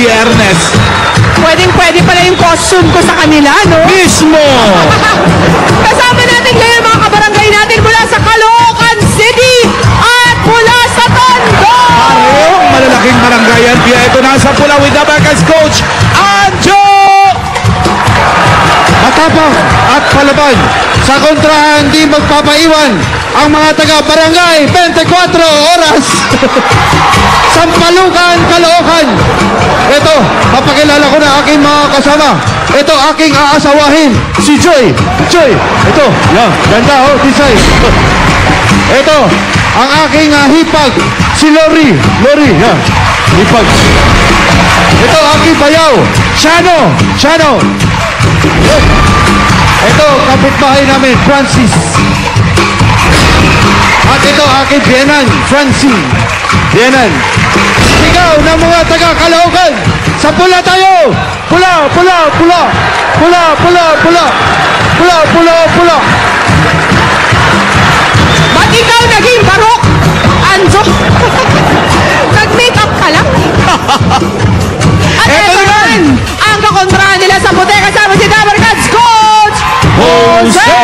biyernes. Pwedeng-pwede pala yung costume ko sa kanila, no? Mismo! Kasama natin ngayon mga kabarangay natin mula sa Caloocan City at mula sa Tondo! Parehong malalaking baranggayan. Kaya ito nasa pula with the Barangay Coach, Anjo! Matapang at palaban. Sa kontrahan, di magpapaiwan ang mga taga-barangay 24 oras. Sampalukan, Caloocan. Ito, papakilala ko na aking mga kasama. Ito, aking aasawahin, si Joy. Joy, ito, yan, ganda oh, design. Ito, ang aking hipag, si Lori. Lori, yan, hipag. Ito, aking bayaw, Shano. Shano. Ito, kapitbahay namin, Francis. At ito, aking biyenan, Francine. Biyenan. Sigaw ng mga taga-Caloocan. Sa pula tayo! Pula, pula, pula. Pula, pula, pula. Pula, pula, pula. Ba't ikaw naging barok? Anjo? Nag-makeup ka lang? At Eto eto naman, ang kakontrahan nila sa puti kasama si Dabarkad's Coach, Jose!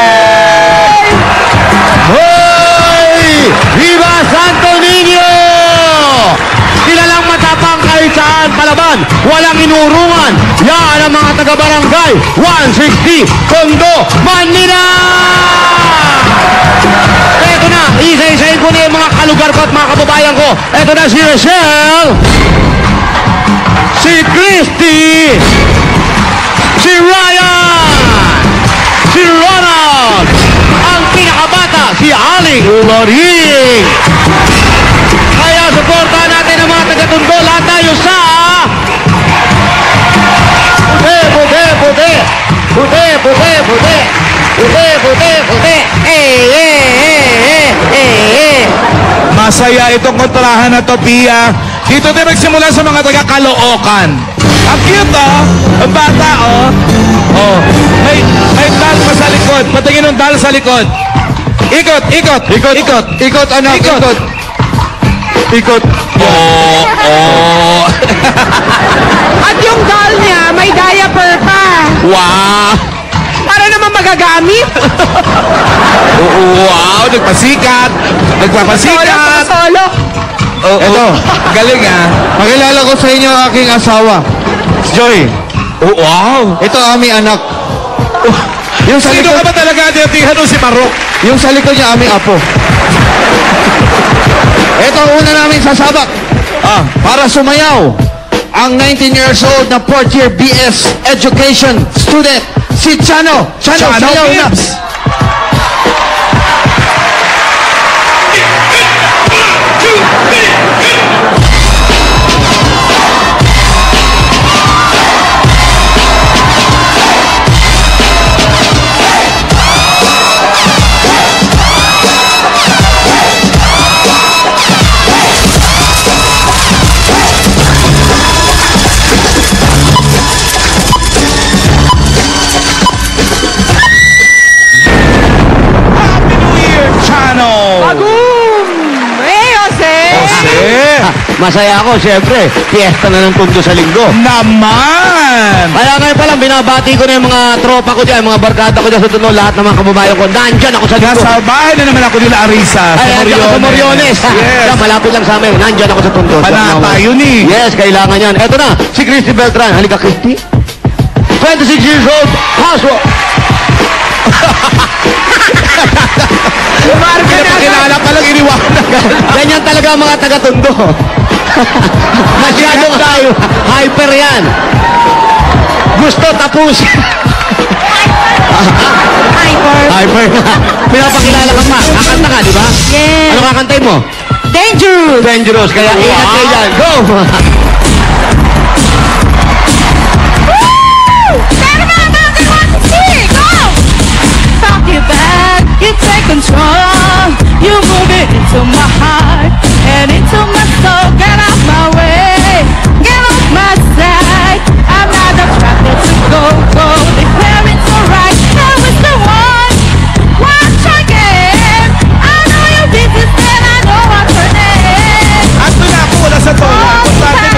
Hoy! Viva Santo Niño! Kilalang matapang kahit saan palaban, walang inurungan. Yan ang mga taga-barangay 160, Tondo, Manila! Eto na, isa-isahin ko na yung mga kalugar ko at mga kababayan ko. Eto na si Rochelle, si Christy, si Ryan, si Ronald, ang pinakabata, si Aling Umaring. Kaya suportahan natin ang mga taga-Tondo. Lahat tayo sa puti, puti, puti. Puti, puti, puti. Puti, puti, puti. Masaya itong kontrahan na to, Pia. Dito din nagsimula sa mga taga-Caloocan. Ang cute, oh. Ang bata, oh. Oh. May dal pa sa likod. Patingin ng dal sa likod. Ikot, ikot, ikot, ikot. Ikot, anak, ikot. Ikot. Oh, oh. At yung doll niya, may diaper pa. Wow. Para naman magagamit. Wow, nagpasikat. Nagpapasikat. Solo. Oh, Ito. Galing, ah. Pakilala ko sa inyo ang aking asawa, si Joy. Oh, wow. Ito aming anak. Yung sa Sino likod, ka ba talaga? Tintihan o si Marok? yung sa likod niya aming apo. Ito una namin sasabak. Para sumayaw ang 19 years old na 4th year BS Education student, si Chano. Chano, sayaw na. Gibbs. Masaya ako, siyempre. Fiesta na ng Tondo sa linggo. Naman! Kaya ngayon pa lang, binabati ko na yung mga tropa ko dyan, mga barkada ko dyan sa Tondo, lahat ng mga kababayan ko. Nandyan ako sa linggo. Nasa bahay na naman ako nila Arisa. Ay, nandyan ako sa Moriones. Yes. Yan, malapit lang sa amin. Nandyan ako sa Tondo. Panata, yun eh. Yes, kailangan yan. Eto na, si Christy Beltran. Halika, Christy. 26 years old, housewife. Pinapakilala pa lang iniwanan. Ganyan talaga ang mga taga-Tondo. Masyadong hyper yan. Gusto tapusin. Hyper nga. Pinapakilala ka pa. Kakanta ka, di ba? Yes. Ano kakantay mo? Dangerous. Dangerous. Kaya ingat kayo dyan. Go! Fuck you back, you take control. You move it into my heart and into my soul. Get out my way, get off my side. I'm not attracted to go. Declare it's alright. I was the one. Once again, I know your business and I know what's her name. Ato na ako, wala sa to. Punta natin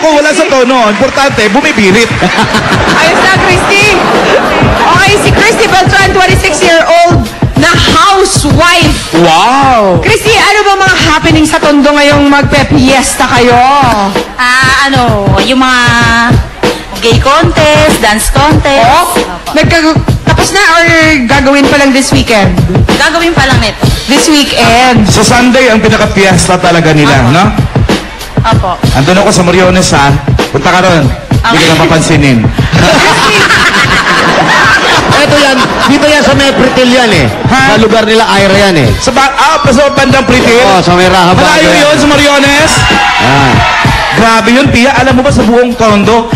ako, wala sa tono. Importante, bumibirit. Ayos na, Christy. Okay, si Christy Beltran, 26-year-old na housewife. Wow! Christy, ano ba mga happening sa Tondo ngayong magpe-fiesta kayo? Yung mga gay contest, dance contest. Oh, tapos na or gagawin pa lang this weekend? Gagawin pa lang nito. This weekend. Sa Sunday, ang pinaka-fiesta talaga nila, no? Opo. Andun ako sa Moriones, ha? Punta ka ron. Hindi ka na papansinin. Ito yan, dito yan sa may Pritil yan eh. Ha? Sa lugar nila Ira yan eh. Sa bandang Pritil? Oo, sa may Raha Malayo Bago yan. yun sa Moriones? Ah. Grabe yun, Pia. Alam mo ba sa buong Tondo,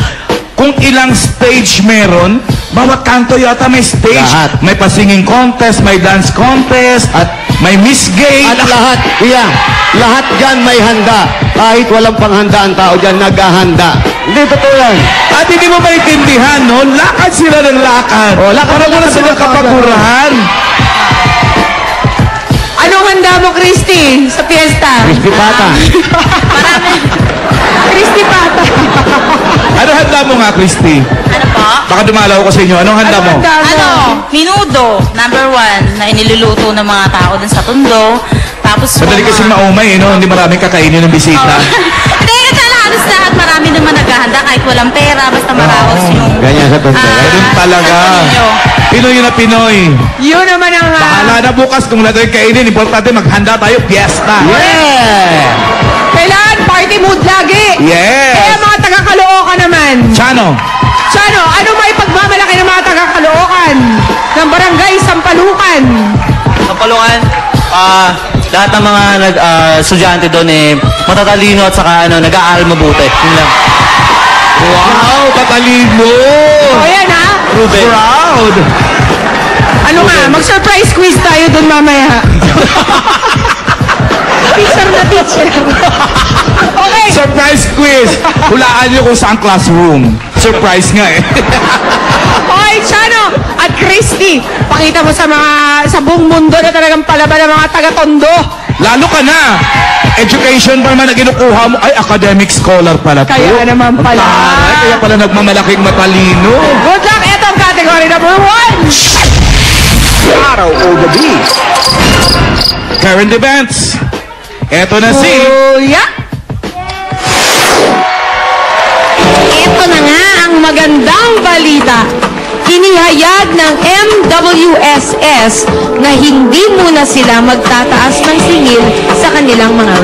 kung ilang stage meron, bawat kanto yata may stage. Lahat. May pa-singing contest, may dance contest, At- may Miss Gay. At lahat, iya, lahat dyan may handa. Kahit walang panghanda ang tao dyan, naghahanda. Hindi totoo yan. At hindi mo maintindihan, no? Lakad sila ng lakad. Oh, lakad Para na wala lakad silang ng lakad. kapagurahan. Anong handa mo, Christy, sa fiesta? Crispy pata. Christy Pata. Ano handa mo nga, Christy? Ano po? Baka dumalaw ko sa inyo. Anong handa mo? Minudo, number 1, na iniluluto ng mga tao dun sa Tondo. Tapos Madali kasi maumay, no? Hindi maraming kakainin ng bisita. Hindi, kasi halos lahat marami naman naghahanda kahit walang pera, basta maraos yung... Ganyan sa Tondo. Ganun talaga. Pinoy na Pinoy. Yun naman ang... Bahala na bukas kung wala tayong kainin. Importante maghanda tayo. Fiesta. Yeah! Kailangan party mood lagi. Yes. Kaya mga taga-Caloocan naman. Chano. Chano, ano may pagmamalaki ng mga taga-Caloocan? Ng barangay Sampalukan. Kapalungan, lahat ng mga estudyante doon matatalino at saka nag-aaral mabuti. Yun lang. Wow, tatalino. O yan ha. Ruben. Proud. Ano nga, mag-surprise quiz tayo dun mamaya. Teacher na teacher. Okay. Surprise quiz. Hulaan niyo kung saan classroom. Surprise nga eh. Okay, Chano at Christy, pakita mo sa buong mundo na talagang palaban ng mga taga-Tondo. Lalo ka na. Education pa naman na kinukuha mo. Ay, academic scholar pala to. Kaya naman pala. Ay, kaya pala nagmamalaking matalino. Good luck! Ito ang category number 1. Araw o gabi. Current events. Eto na si... Kuya. Ito na nga ang magandang balita. Inihayag ng MWSS na hindi muna sila magtataas ng singil sa kanilang mga